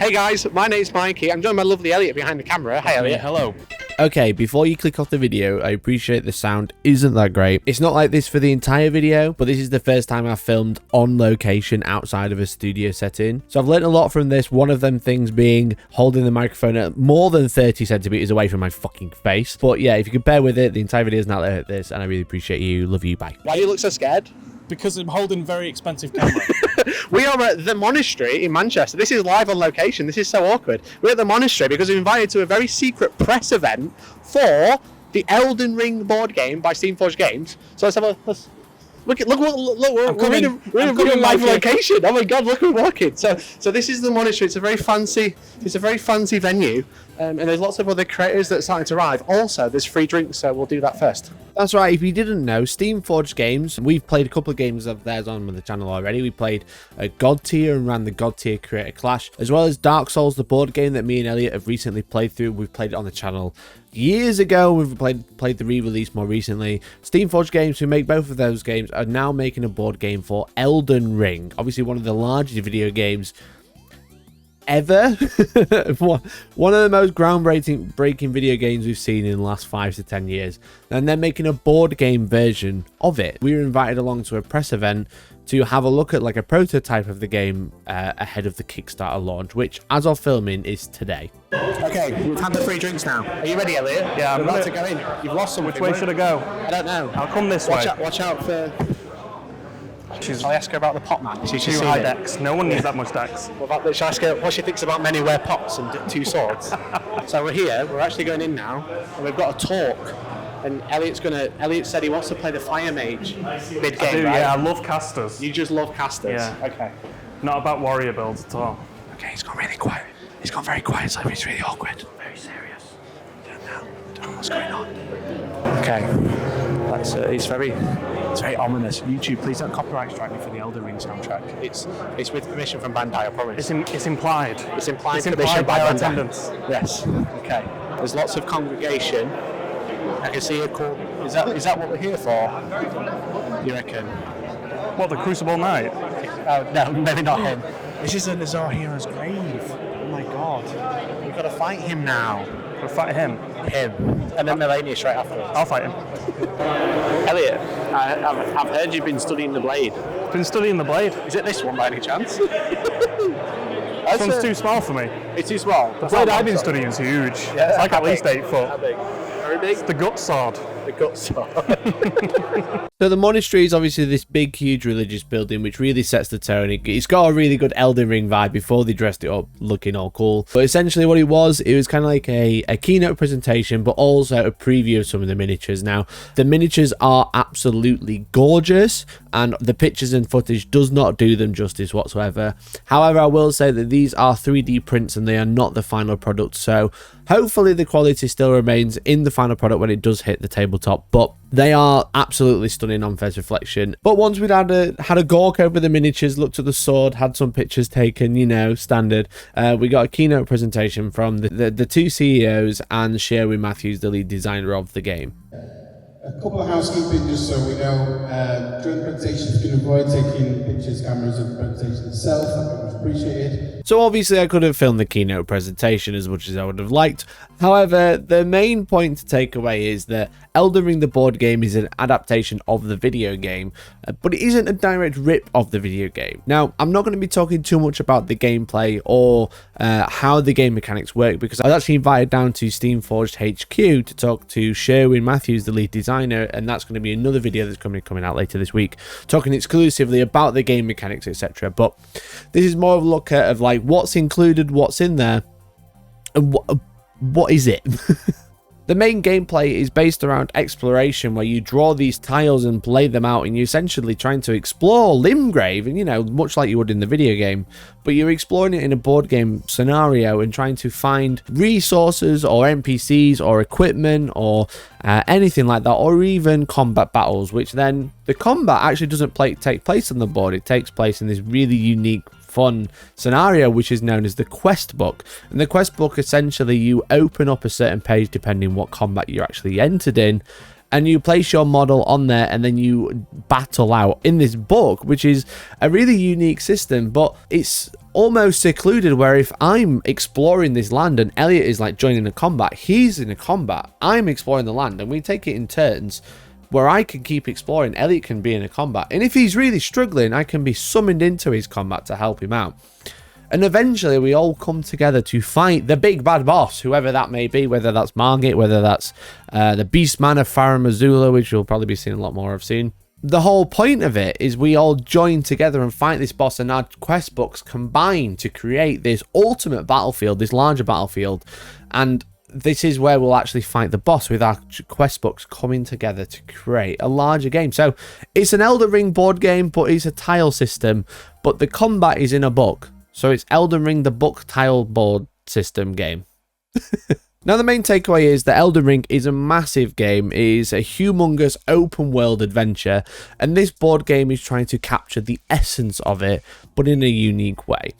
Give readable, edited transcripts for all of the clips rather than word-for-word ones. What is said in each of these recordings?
Hey guys, my name's Mikey. I'm joined by lovely Elliot behind the camera. Hey Elliot. Hello. Okay, before you click off the video, I appreciate the sound isn't that great. It's not like this for the entire video, but this is the first time I've filmed on location outside of a studio setting. So I've learned a lot from this, one of them things being holding the microphone at more than 30 centimeters away from my fucking face. But yeah, if you could bear with it, the entire video is not like this, and I really appreciate you. Love you, bye. Why do you look so scared? Because I'm holding very expensive camera. We are at the monastery in Manchester. This is live on location. This is so awkward. We're at the monastery because we're invited to a very secret press event for the Elden Ring board game by Steamforged Games. So let's have a look. We're in a real live location. Oh my god, look who we're walking. So this is the monastery. It's a very fancy venue. And there's lots of other creators that are starting to arrive. Also, there's free drinks, so we'll do that first. That's right, if you didn't know, Steamforged Games, we've played a couple of games of theirs on the channel already. We played God Tier and ran the God Tier Creator Clash, as well as Dark Souls, the board game that me and Elliot have recently played through. We've played it on the channel years ago. We've played the re-release more recently. Steamforged Games, who make both of those games, are now making a board game for Elden Ring. Obviously, one of the largest video games ever. One of the most groundbreaking video games we've seen in the last 5 to 10 years, and they're making a board game version of it. We were invited along to a press event to have a look at like a prototype of the game ahead of the Kickstarter launch, which as of filming is today. Okay, we've had the free drinks now. Are you ready, Elliot? Yeah, I'm about to go in. You've lost something. Which way should I go? I don't know. I'll come this way. Watch out for... Shall I ask her about the pot man? Two high decks. No one needs that much decks. Shall I ask her what she thinks about men who wear pots and two swords? So we're here. We're actually going in now, and we've got a talk. And Elliot said he wants to play the Fire Mage mid game. I do, right? Yeah, I love casters. You just love casters. Yeah. Okay. Not about warrior builds at all. Okay, he's gone really quiet. He's gone very quiet, so it's really awkward. Very serious. Don't know what's going on. Okay. It's very ominous. YouTube, please don't copyright strike me for the Elden Ring soundtrack. It's with permission from Bandai, I promise. It's implied. It's implied by our Bandai. attendance. Yes. Okay. There's lots of congregation. I can see a call. Is that what we're here for? You reckon? What, the Crucible Knight? Oh no, maybe not him. This is a Nazar Hero's grave. Oh my god. We've got to fight him now. We'll fight him. And then Melania straight afterwards. I'll fight him. Elliot, I've heard you've been studying the blade. Been studying the blade. Is it this one by any chance? This one's too small for me. It's too small. The blade I've been studying is huge. Yeah, it's like at least 8 foot. How big? Very big? It's the gut sword. The gut sword. So the monastery is obviously this big, huge religious building, which really sets the tone. It's got a really good Elden Ring vibe before they dressed it up looking all cool. But essentially what it was kind of like a keynote presentation, but also a preview of some of the miniatures. Now, the miniatures are absolutely gorgeous, and the pictures and footage does not do them justice whatsoever. However, I will say that these are 3D prints and they are not the final product. So hopefully the quality still remains in the final product when it does hit the tabletop, but they are absolutely stunning on first reflection. But once we'd had a gawk over the miniatures, looked at the sword, had some pictures taken, you know, standard, we got a keynote presentation from the two CEOs and Sherwin Matthews, the lead designer of the game. A couple of housekeeping, just so we know. During the presentation, you can avoid taking pictures, cameras of the presentation itself. That would be appreciated. So obviously I could have filmed the keynote presentation as much as I would have liked. However, the main point to take away is that Elden Ring the board game is an adaptation of the video game, but it isn't a direct rip of the video game. Now, I'm not going to be talking too much about the gameplay or how the game mechanics work, because I was actually invited down to Steamforged HQ to talk to Sherwin Matthews, the lead designer, and that's going to be another video that's coming out later this week, talking exclusively about the game mechanics, etc. But this is more of a look at like what's included, what's in there, and what is it? The main gameplay is based around exploration, where you draw these tiles and lay them out, and you're essentially trying to explore Limgrave, and you know, much like you would in the video game, but you're exploring it in a board game scenario and trying to find resources or NPCs or equipment or anything like that, or even combat battles, which then the combat actually doesn't take place on the board. It takes place in this really unique, fun scenario, which is known as the quest book. And the quest book, essentially, you open up a certain page depending what combat you're actually entered in, and you place your model on there, and then you battle out in this book, which is a really unique system, but it's almost secluded, where if I'm exploring this land and Elliot is like joining a combat, he's in a combat, I'm exploring the land, and we take it in turns where I can keep exploring, Elliot can be in a combat, and if he's really struggling, I can be summoned into his combat to help him out. And eventually we all come together to fight the big bad boss, whoever that may be, whether that's Margit, whether that's the Beastman of Farum Azula, which you'll probably be seeing a lot more of soon. The whole point of it is we all join together and fight this boss, and our quest books combine to create this ultimate battlefield, this larger battlefield. And this is where we'll actually fight the boss, with our quest books coming together to create a larger game. So it's an Elden Ring board game, but it's a tile system, but the combat is in a book. So it's Elden Ring, the book tile board system game. Now, the main takeaway is that Elden Ring is a massive game. It is a humongous open world adventure, and this board game is trying to capture the essence of it, but in a unique way.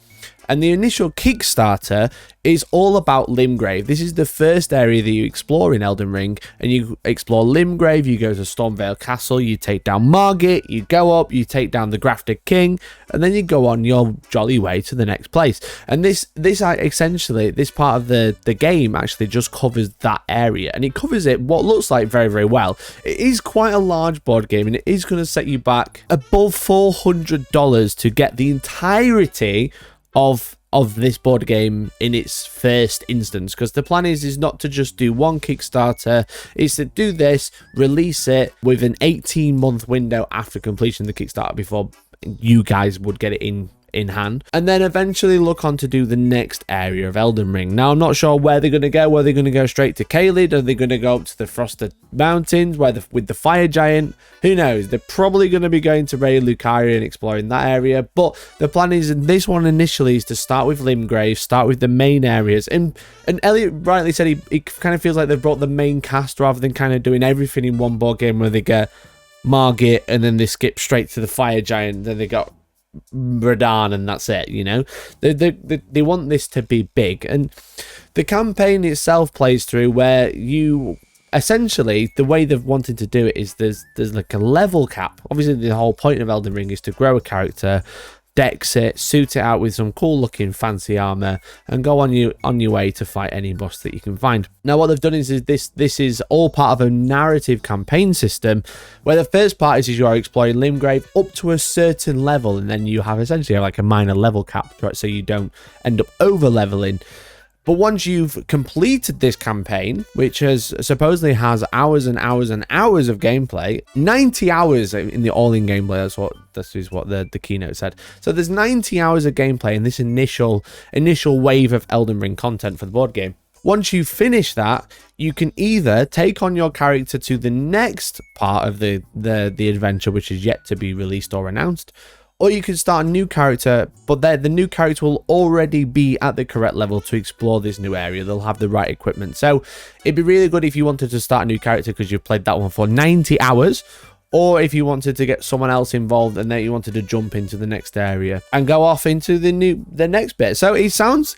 And the initial Kickstarter is all about Limgrave. This is the first area that you explore in Elden Ring, and you explore Limgrave, you go to Stormvale Castle, you take down Margit, you go up, you take down the Grafted King, and then you go on your jolly way to the next place. And this essentially, this part of the game actually just covers that area, and it covers it what looks like very, very well. It is quite a large board game, and it is going to set you back above $400 to get the entirety of this board game in its first instance, because the plan is not to just do one Kickstarter, it's to do this, release it with an 18-month window after completion of the Kickstarter before you guys would get it in hand, and then eventually look on to do the next area of Elden Ring. Now, I'm not sure where they're going to go. Whether they're going to go straight to Caelid, or they're going to go up to the Frosted Mountains with the Fire Giant, who knows? They're probably going to be going to Ray Lucaria and exploring that area, but the plan is, this one initially, is to start with Limgrave, start with the main areas, and Elliot rightly said he kind of feels like they've brought the main cast rather than kind of doing everything in one board game, where they get Margit and then they skip straight to the Fire Giant, then they got Radahn, and that's it. You know, they want this to be big, and the campaign itself plays through where you essentially, the way they've wanted to do it is there's like a level cap. Obviously, the whole point of Elden Ring is to grow a character, dex it, suit it out with some cool looking fancy armor, and go on your way to fight any boss that you can find. Now, what they've done is this is all part of a narrative campaign system, where the first part is you are exploring Limgrave up to a certain level, and then you have essentially like a minor level cap, right, so you don't end up over leveling. But once you've completed this campaign, which supposedly has hours and hours and hours of gameplay, 90 hours in the all-in gameplay, this is what the keynote said. So there's 90 hours of gameplay in this initial wave of Elden Ring content for the board game. Once you finish that, you can either take on your character to the next part of the adventure, which is yet to be released or announced, or you can start a new character, but the new character will already be at the correct level to explore this new area. They'll have the right equipment. So it'd be really good if you wanted to start a new character because you've played that one for 90 hours, or if you wanted to get someone else involved and then you wanted to jump into the next area and go off into the next bit. So it sounds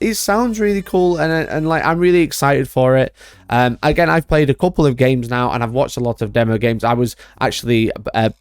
really cool, and like I'm really excited for it. Again, I've played a couple of games now, and I've watched a lot of demo games. I was actually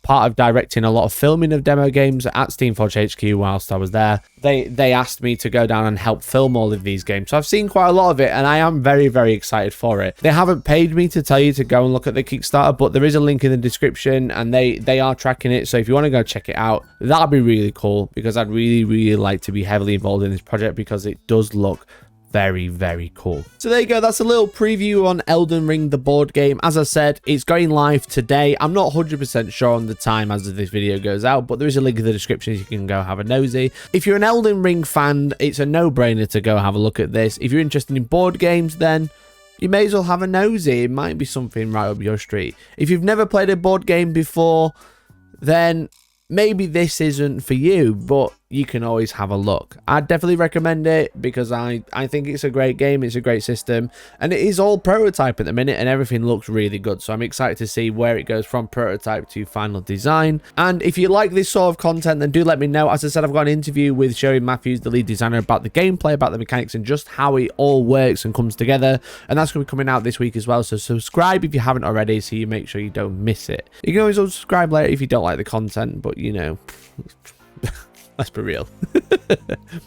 part of directing a lot of filming of demo games at Steamforge HQ whilst I was there. They asked me to go down and help film all of these games, so I've seen quite a lot of it, and I am very, very excited for it. They haven't paid me to tell you to go and look at the Kickstarter, but there is a link in the description, and they are tracking it, so if you want to go check it out, that'd be really cool, because I'd really, really like to be heavily involved in this project, because it does look very, very cool. So there you go, that's a little preview on Elden Ring, the board game. As I said, it's going live today. I'm not 100% sure on the time as this video goes out, but there is a link in the description so you can go have a nosy. If you're an Elden Ring fan, it's a no-brainer to go have a look at this. If you're interested in board games, then you may as well have a nosy. It might be something right up your street. If you've never played a board game before, then maybe this isn't for you, but you can always have a look. I'd definitely recommend it because I think it's a great game, it's a great system, and it is all prototype at the minute and everything looks really good. So I'm excited to see where it goes from prototype to final design. And if you like this sort of content, then do let me know. As I said, I've got an interview with Sherry Matthews, the lead designer, about the gameplay, about the mechanics, and just how it all works and comes together. And that's going to be coming out this week as well. So subscribe if you haven't already, so you make sure you don't miss it. You can always subscribe later if you don't like the content, but you know, let's be real.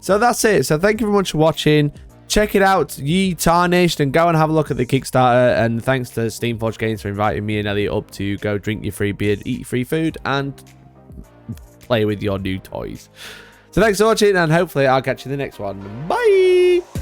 So that's it. So thank you very much for watching. Check it out, Ye Tarnished, and go and have a look at the Kickstarter. And thanks to Steamforged Games for inviting me and Elliot up to go drink your free beer, eat your free food, and play with your new toys. So thanks for watching, and hopefully I'll catch you in the next one. Bye!